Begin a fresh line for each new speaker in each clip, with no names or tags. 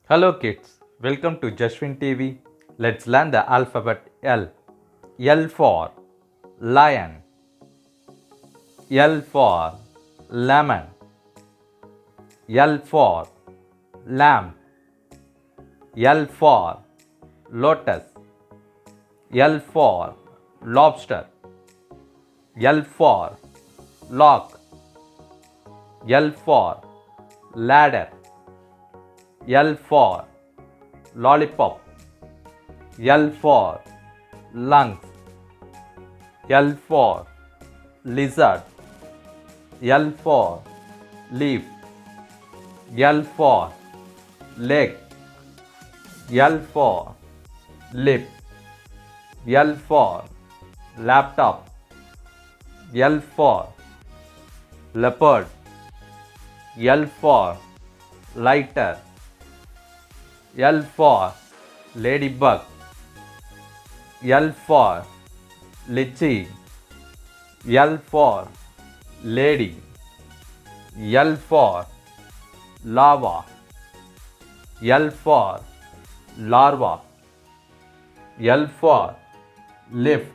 Hello kids, welcome to Jashwin TV. Let's learn the alphabet L. L for lion. L for lemon. L for lamb. L for lotus. L for lobster. L for lock. L for ladder. L for lollipop. L for lungs. L for lizard. L for leaf. L for leg. L for lip. L for laptop. L for leopard. L for lighter. L for ladybug. L for lychee. L for lady. L for lava. L for larva. L for lift.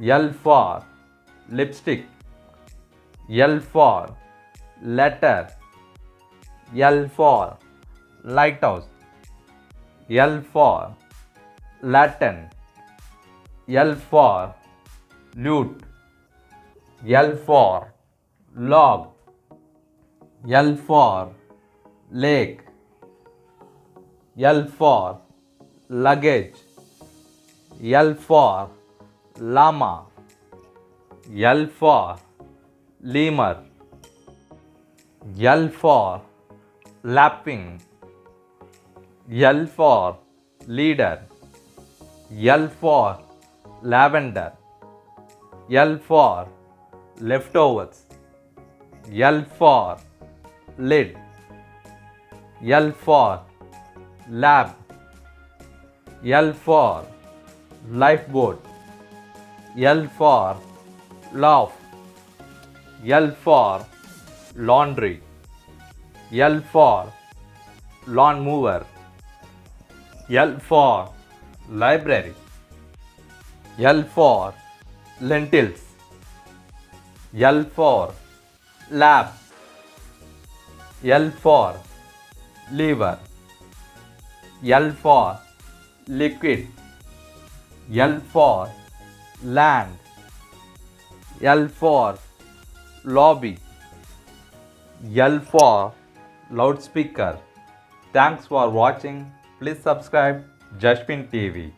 L for lipstick. L for letter. L for lighthouse. L for Latin. L for lute. L for log. L for lake. L for luggage. L for llama. L for lemur. L for lapping. L for leader. L for lavender. L for leftovers. L for lid. L for lab. L for lifeboat. L for laugh. L for laundry. L for lawn mower. L for library. L for lentils. L for lab. L for liver. L for liquid. L for land. L for lobby. L for loudspeaker. Thanks for watching. Please subscribe Jashwin TV.